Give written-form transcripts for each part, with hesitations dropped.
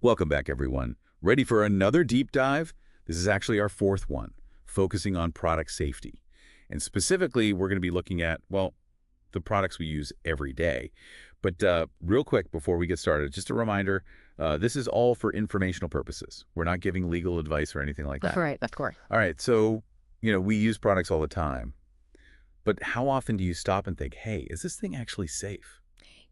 Welcome back, everyone. Ready for another deep dive? This is actually our fourth one, focusing on product safety. And specifically, we're going to be looking at, well, the products we use every day. But real quick, before we get started, just a reminder, this is all for informational purposes. We're not giving legal advice or anything like that. Right, of course. All right, so, we use products all the time. But how often do you stop and think, hey, is this thing actually safe?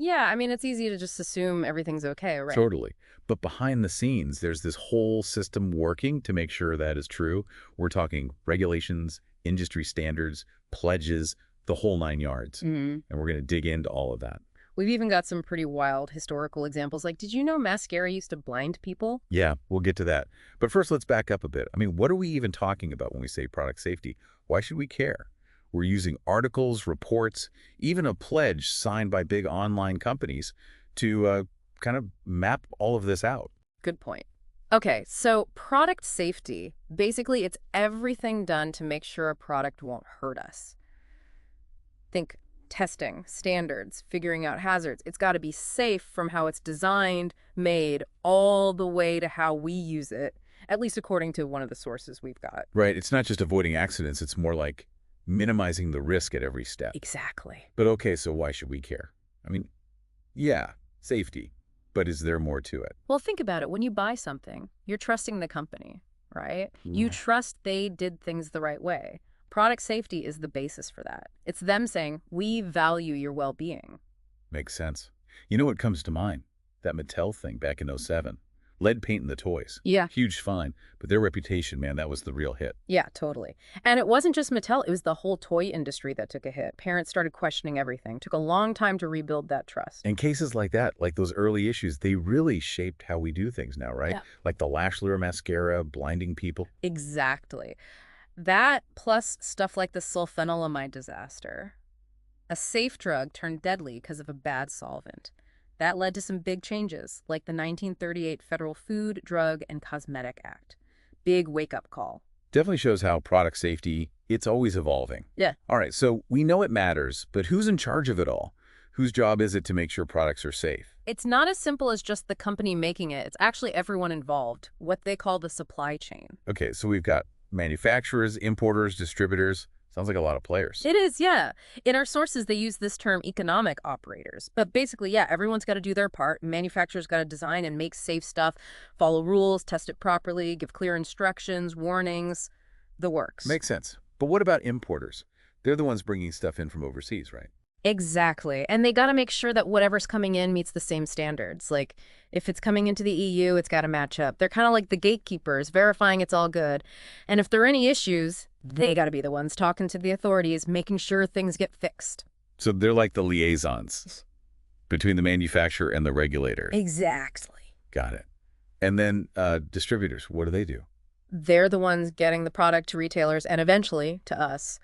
Yeah, I mean, it's easy to just assume everything's okay, right? Totally. But behind the scenes, there's this whole system working to make sure that is true. We're talking regulations, industry standards, pledges, the whole nine yards. And we're going to dig into all of that. We've even got some pretty wild historical examples. Like, did you know mascara used to blind people? Yeah, we'll get to that. But first, let's back up a bit. I mean, what are we even talking about when we say product safety? Why should we care? We're using articles, reports, even a pledge signed by big online companies to kind of map all of this out. Good point. Okay, so product safety, basically it's everything done to make sure a product won't hurt us. Think testing, standards, figuring out hazards. It's got to be safe from how it's designed, made, all the way to how we use it, at least according to one of the sources we've got. Right. It's not just avoiding accidents. It's more like minimizing the risk at every step. Exactly. But okay, so why should we care? I mean, yeah, safety. But is there more to it? Well, think about it. When you buy something, you're trusting the company, right? You trust they did things the right way. Product safety is the basis for that. It's them saying, we value your well-being. Makes sense. You know what comes to mind? That Mattel thing back in '07. Lead paint in the toys. Yeah. Huge fine. But their reputation, man, that was the real hit. Yeah, totally. And it wasn't just Mattel. It was the whole toy industry that took a hit. Parents started questioning everything. Took a long time to rebuild that trust. And cases like that, like those early issues, they really shaped how we do things now, right? Yeah. Like the lash lure mascara blinding people. Exactly. That plus stuff like the sulfonylamide disaster. A safe drug turned deadly because of a bad solvent. That led to some big changes, like the 1938 Federal Food, Drug, and Cosmetic Act. Big wake-up call. Definitely shows how product safety, it's always evolving. Yeah. All right, so we know it matters, but who's in charge of it all? Whose job is it to make sure products are safe? It's not as simple as just the company making it. It's actually everyone involved, what they call the supply chain. Okay, so we've got manufacturers, importers, distributors. Sounds like a lot of players. It is, yeah. In our sources, they use this term economic operators. But basically, yeah, everyone's got to do their part. Manufacturers got to design and make safe stuff, follow rules, test it properly, give clear instructions, warnings, the works. Makes sense. But what about importers? They're the ones bringing stuff in from overseas, right? Exactly. And they got to make sure that whatever's coming in meets the same standards. Like, if it's coming into the EU, it's got to match up. They're kind of like the gatekeepers, verifying it's all good. And if there are any issues, they got to be the ones talking to the authorities, making sure things get fixed. So they're like the liaisons between the manufacturer and the regulator. Exactly. Got it. And then distributors, what do they do? They're the ones getting the product to retailers and eventually to us.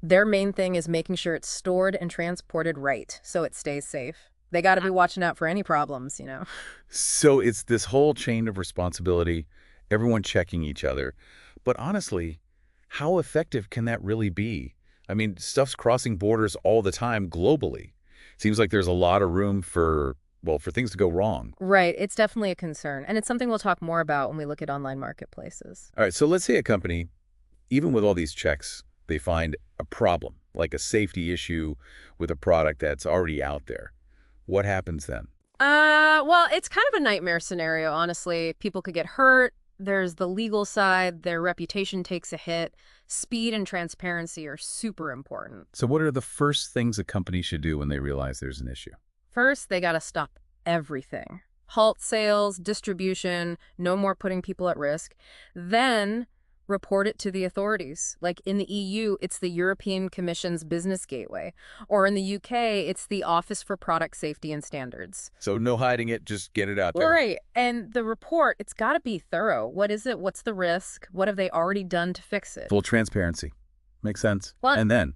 Their main thing is making sure it's stored and transported right so it stays safe. They got to be watching out for any problems, you know. So it's this whole chain of responsibility, everyone checking each other. But honestly, how effective can that really be? I mean, stuff's crossing borders all the time globally. Seems like there's a lot of room for, well, for things to go wrong. Right. It's definitely a concern. And it's something we'll talk more about when we look at online marketplaces. All right, so let's say a company, even with all these checks, they find a problem, like a safety issue with a product that's already out there. What happens then? Well, it's kind of a nightmare scenario, honestly. People could get hurt. There's the legal side. Their reputation takes a hit. Speed and transparency are super important. So what are the first things a company should do when they realize there's an issue? First, they got to stop everything. Halt sales, distribution, no more putting people at risk. Then report it to the authorities. Like in the EU, it's the European Commission's Business Gateway. Or in the UK, it's the Office for Product Safety and Standards. So no hiding it, just get it out there. Right. And the report, it's got to be thorough. What is it? What's the risk? What have they already done to fix it? Full transparency. Makes sense. Well, and then,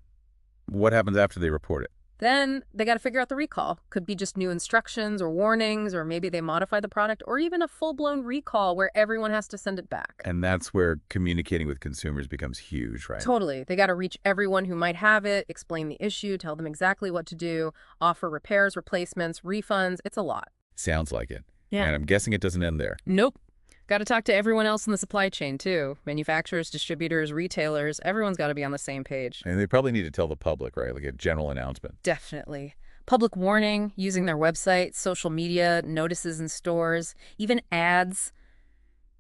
what happens after they report it? Then they got to figure out the recall. Could be just new instructions or warnings, or maybe they modify the product, or even a full-blown recall where everyone has to send it back. And that's where communicating with consumers becomes huge, right? Totally. They got to reach everyone who might have it, explain the issue, tell them exactly what to do, offer repairs, replacements, refunds. It's a lot. Sounds like it. Yeah. And I'm guessing it doesn't end there. Nope. Got to talk to everyone else in the supply chain, too. Manufacturers, distributors, retailers, everyone's got to be on the same page. And they probably need to tell the public, right? Like a general announcement. Definitely. Public warning, using their website, social media, notices in stores, even ads.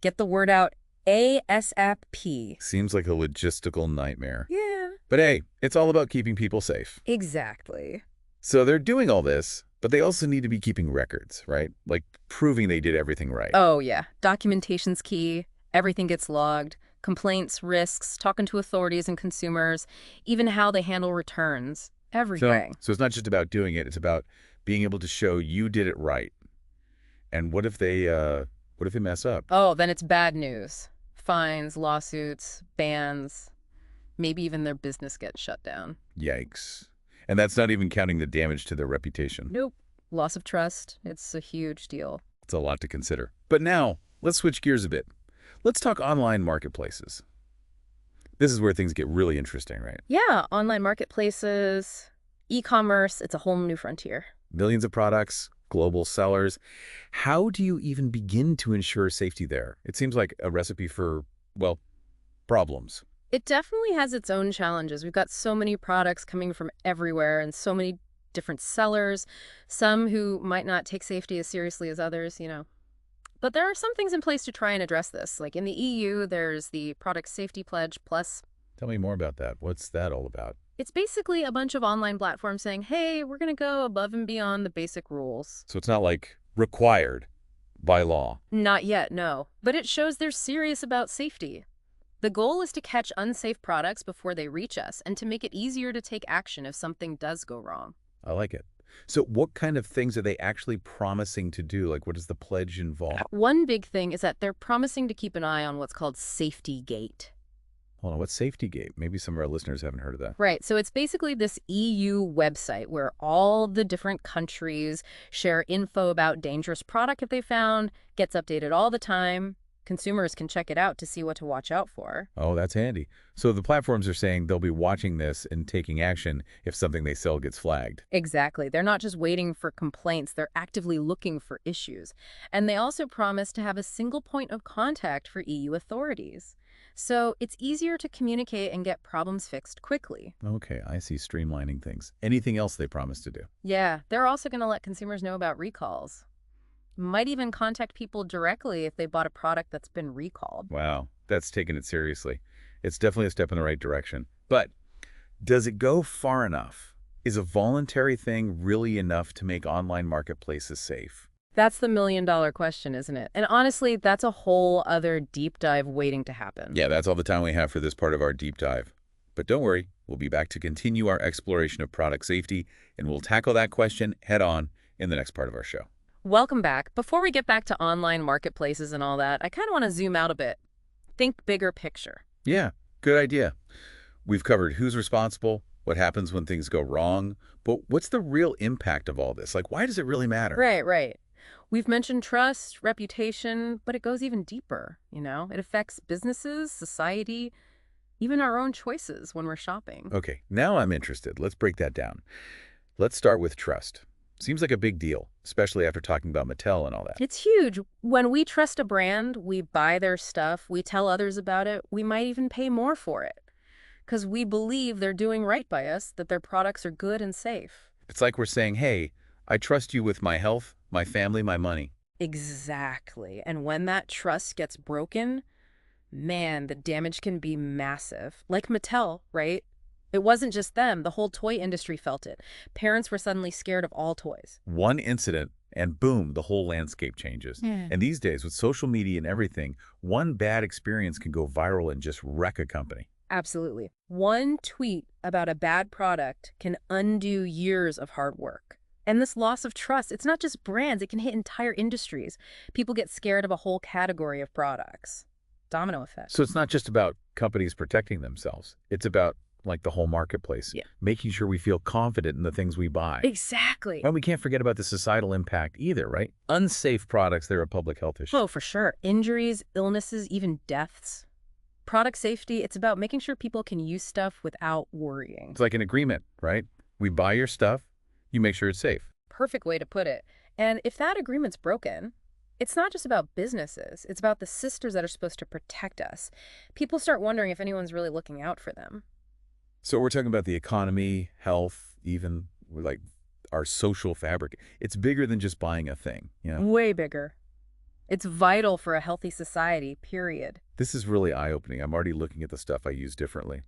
Get the word out ASAP. Seems like a logistical nightmare. Yeah. But hey, it's all about keeping people safe. Exactly. So they're doing all this, but they also need to be keeping records, right? Like proving they did everything right. Oh, yeah. Documentation's key. Everything gets logged. Complaints, risks, talking to authorities and consumers, even how they handle returns. Everything. So it's not just about doing it, it's about being able to show you did it right. And what if they mess up? Oh, then it's bad news. Fines, lawsuits, bans. Maybe even their business gets shut down. Yikes. And that's not even counting the damage to their reputation. Nope. Loss of trust. It's a huge deal. It's a lot to consider. But now, let's switch gears a bit. Let's talk online marketplaces. This is where things get really interesting, right? Yeah, online marketplaces, e-commerce, it's a whole new frontier. Millions of products, global sellers. How do you even begin to ensure safety there? It seems like a recipe for, well, problems. It definitely has its own challenges. We've got so many products coming from everywhere and so many different sellers, some who might not take safety as seriously as others. But there are some things in place to try and address this. Like in the EU, there's the Product Safety Pledge Plus. Tell me more about that. What's that all about? It's basically a bunch of online platforms saying, hey, we're going to go above and beyond the basic rules. So it's not like required by law. Not yet, no. But it shows they're serious about safety. The goal is to catch unsafe products before they reach us and to make it easier to take action if something does go wrong. I like it. So what kind of things are they actually promising to do? Like, what does the pledge involve? One big thing is that they're promising to keep an eye on what's called Safety Gate. Hold on, what's Safety Gate? Maybe some of our listeners haven't heard of that. Right, so it's basically this EU website where all the different countries share info about dangerous product if they found, gets updated all the time. Consumers can check it out to see what to watch out for. Oh, that's handy. So the platforms are saying they'll be watching this and taking action if something they sell gets flagged. Exactly. They're not just waiting for complaints, they're actively looking for issues. And they also promise to have a single point of contact for EU authorities. So it's easier to communicate and get problems fixed quickly. Okay, I see, streamlining things. Anything else they promise to do? Yeah, they're also going to let consumers know about recalls. Might even contact people directly if they bought a product that's been recalled. Wow, that's taking it seriously. It's definitely a step in the right direction. But does it go far enough? Is a voluntary thing really enough to make online marketplaces safe? That's the million-dollar question, isn't it? And honestly, that's a whole other deep dive waiting to happen. Yeah, that's all the time we have for this part of our deep dive. But don't worry, we'll be back to continue our exploration of product safety, and we'll tackle that question head on in the next part of our show. Welcome back. Before we get back to online marketplaces and all that, I kind of want to zoom out a bit. Think bigger picture. Yeah, good idea. We've covered who's responsible, what happens when things go wrong, but what's the real impact of all this? Like, why does it really matter? Right. We've mentioned trust, reputation, but it goes even deeper, It affects businesses, society, even our own choices when we're shopping. Okay, now I'm interested. Let's break that down. Let's start with trust. Seems like a big deal, especially after talking about Mattel and all that. It's huge. When we trust a brand, we buy their stuff, we tell others about it, we might even pay more for it. Because we believe they're doing right by us, that their products are good and safe. It's like we're saying, hey, I trust you with my health, my family, my money. Exactly. And when that trust gets broken, man, the damage can be massive. Like Mattel, right? It wasn't just them. The whole toy industry felt it. Parents were suddenly scared of all toys. One incident, and boom, the whole landscape changes. And these days, with social media and everything, one bad experience can go viral and just wreck a company. Absolutely. One tweet about a bad product can undo years of hard work. And this loss of trust, it's not just brands, it can hit entire industries. People get scared of a whole category of products. Domino effect. So it's not just about companies protecting themselves. It's about like the whole marketplace, making sure we feel confident in the things we buy. Exactly. And we can't forget about the societal impact either, right? Unsafe products, they're a public health issue. Oh, for sure. Injuries, illnesses, even deaths. Product safety, it's about making sure people can use stuff without worrying. It's like an agreement, right? We buy your stuff, you make sure it's safe. Perfect way to put it. And if that agreement's broken, It's not just about businesses. It's about the sisters that are supposed to protect us. People start wondering if anyone's really looking out for them. So we're talking about the economy, health, even like our social fabric. It's bigger than just buying a thing, you know? Way bigger. It's vital for a healthy society, period. This is really eye-opening. I'm already looking at the stuff I use differently.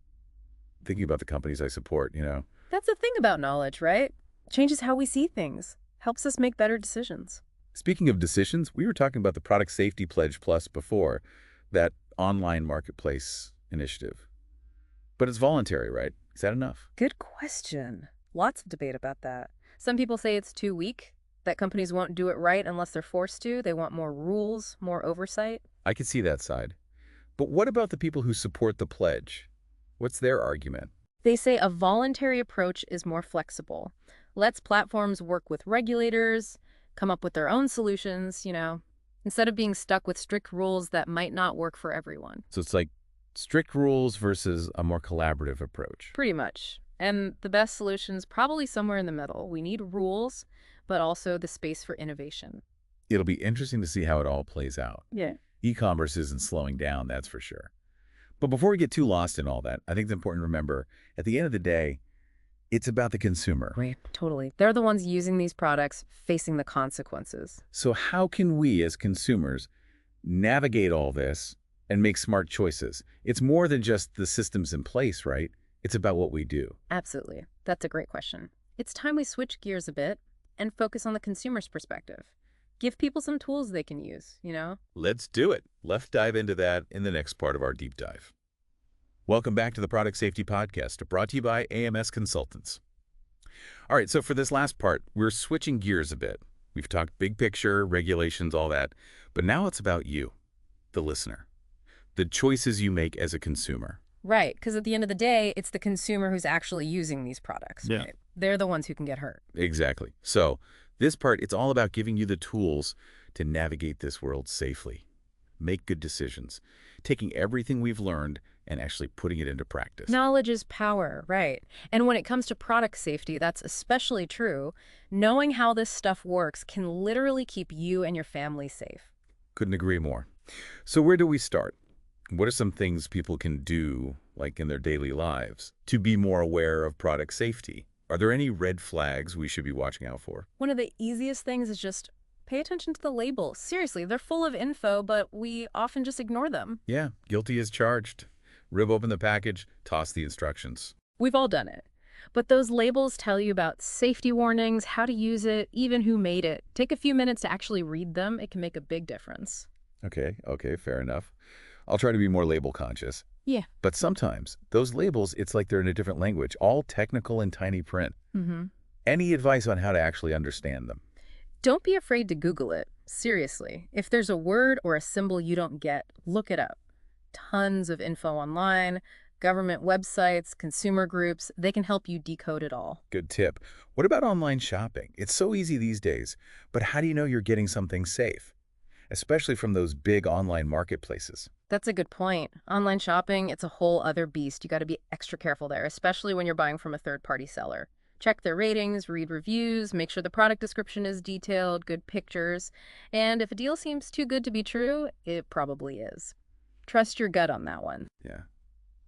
Thinking about the companies I support, you know? That's the thing about knowledge, right? Changes how we see things, helps us make better decisions. Speaking of decisions, we were talking about the Product Safety Pledge Plus before, that online marketplace initiative. But it's voluntary, right? Is that enough? Good question. Lots of debate about that. Some people say it's too weak, that companies won't do it right unless they're forced to. They want more rules, more oversight. I could see that side. But what about the people who support the pledge? What's their argument? They say a voluntary approach is more flexible, lets platforms work with regulators, come up with their own solutions, instead of being stuck with strict rules that might not work for everyone. So it's like strict rules versus a more collaborative approach. Pretty much. And the best solution's probably somewhere in the middle. We need rules, but also the space for innovation. It'll be interesting to see how it all plays out. Yeah. E-commerce isn't slowing down, that's for sure. But before we get too lost in all that, I think it's important to remember, at the end of the day, it's about the consumer. Right, totally. They're the ones using these products, facing the consequences. So how can we, as consumers, navigate all this and make smart choices? It's more than just the systems in place, right? It's about what we do. Absolutely. That's a great question. It's time we switch gears a bit and focus on the consumer's perspective. Give people some tools they can use. Let's do it. Let's dive into that in the next part of our deep dive. Welcome back to the Product Safety Podcast, brought to you by AMS Consultants. All right, so for this last part, we're switching gears a bit. We've talked big picture, regulations, all that, but now it's about you, the listener, the choices you make as a consumer. Right, because at the end of the day, it's the consumer who's actually using these products. Yeah. Right? They're the ones who can get hurt. Exactly. So this part, it's all about giving you the tools to navigate this world safely, make good decisions, taking everything we've learned and actually putting it into practice. Knowledge is power, right? And when it comes to product safety, that's especially true. Knowing how this stuff works can literally keep you and your family safe. Couldn't agree more. So where do we start? What are some things people can do, like in their daily lives, to be more aware of product safety? Are there any red flags we should be watching out for? One of the easiest things is just pay attention to the labels. Seriously, they're full of info, but we often just ignore them. Yeah, guilty as charged. Rip open the package, toss the instructions. We've all done it. But those labels tell you about safety warnings, how to use it, even who made it. Take a few minutes to actually read them. It can make a big difference. Okay, fair enough. I'll try to be more label conscious. Yeah. But sometimes, those labels, it's like they're in a different language, all technical and tiny print. Any advice on how to actually understand them? Don't be afraid to Google it. Seriously. If there's a word or a symbol you don't get, look it up. Tons of info online, government websites, consumer groups, they can help you decode it all. Good tip. What about online shopping? It's so easy these days, but how do you know you're getting something safe? Especially from those big online marketplaces. That's a good point. Online shopping, it's a whole other beast. You got to be extra careful there, especially when you're buying from a third-party seller. Check their ratings, read reviews, make sure the product description is detailed, good pictures. And if a deal seems too good to be true, it probably is. Trust your gut on that one. Yeah.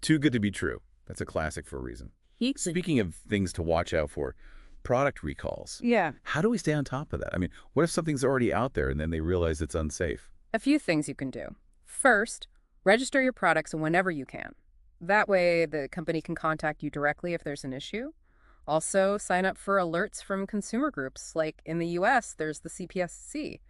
Too good to be true. That's a classic for a reason. Speaking of things to watch out for, product recalls. Yeah. How do we stay on top of that? I mean, what if something's already out there and then they realize it's unsafe? A few things you can do. First, register your products whenever you can. That way, the company can contact you directly if there's an issue. Also, sign up for alerts from consumer groups. Like in the US, there's the CPSC,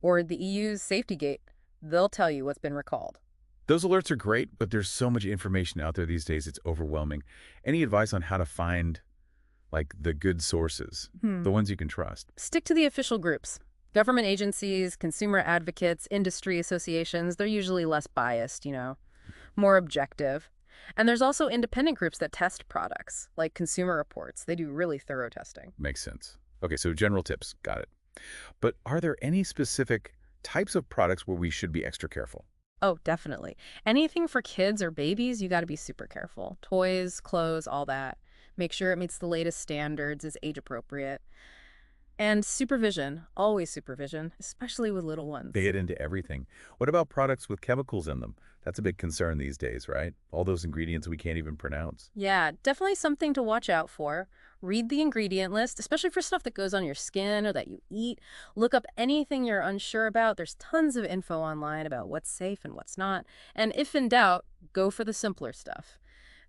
or the EU's Safety Gate. They'll tell you what's been recalled. Those alerts are great, but there's so much information out there these days, it's overwhelming. Any advice on how to find, like, the good sources, the ones you can trust? Stick to the official groups. Government agencies, consumer advocates, industry associations, they're usually less biased, more objective. And there's also independent groups that test products, like Consumer Reports. They do really thorough testing. Makes sense. Okay, so general tips, got it. But are there any specific types of products where we should be extra careful? Oh, definitely. Anything for kids or babies, you got to be super careful. Toys, clothes, all that. Make sure it meets the latest standards, is age appropriate. And supervision, always supervision, especially with little They ones. get into everything. What about products with chemicals in them? That's a big concern these days, right? All those ingredients we can't even pronounce. Yeah, definitely something to watch out for. Read the ingredient list, especially for stuff that goes on your skin or that you eat. Look up anything you're unsure about. There's tons of info online about what's safe and what's not. And if in doubt, go for the simpler stuff.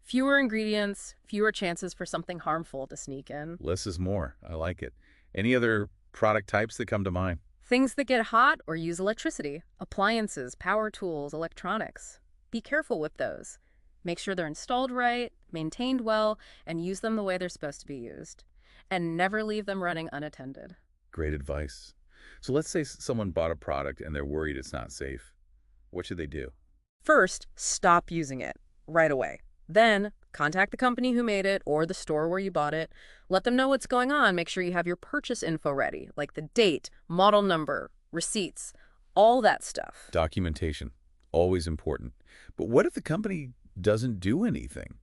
Fewer ingredients, fewer chances for something harmful to sneak in. Less is more. I like it. Any other product types that come to mind? Things that get hot or use electricity, appliances, power tools, electronics. Be careful with those. Make sure they're installed right, maintained well, and use them the way they're supposed to be used. And never leave them running unattended. Great advice. So let's say someone bought a product and they're worried it's not safe. What should they do? First, stop using it right away. Then, contact the company who made it or the store where you bought it. Let them know what's going on. Make sure you have your purchase info ready, like the date, model number, receipts, all that stuff. Documentation. Always important. But what if the company doesn't do anything?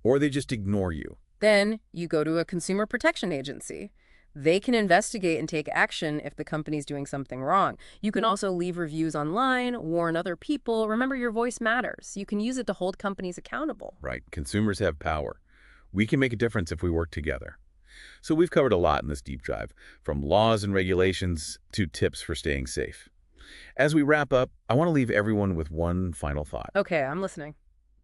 Or they just ignore you? Then you go to a consumer protection agency. They can investigate and take action if the company's doing something wrong. You can also leave reviews online, warn other people. Remember, your voice matters. You can use it to hold companies accountable. Right. Consumers have power. We can make a difference if we work together. So we've covered a lot in this deep dive, from laws and regulations to tips for staying safe. As we wrap up, I want to leave everyone with one final thought. Okay, I'm listening.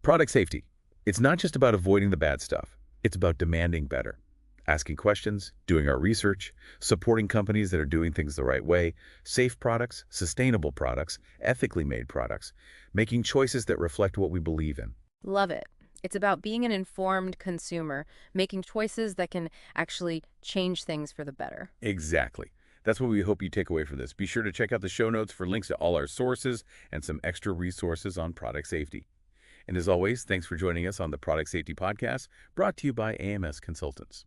Product safety. It's not just about avoiding the bad stuff. It's about demanding better. Asking questions, doing our research, supporting companies that are doing things the right way, safe products, sustainable products, ethically made products, making choices that reflect what we believe in. Love it. It's about being an informed consumer, making choices that can actually change things for the better. Exactly. That's what we hope you take away from this. Be sure to check out the show notes for links to all our sources and some extra resources on product safety. And as always, thanks for joining us on the Product Safety Podcast, brought to you by AMS Consultants.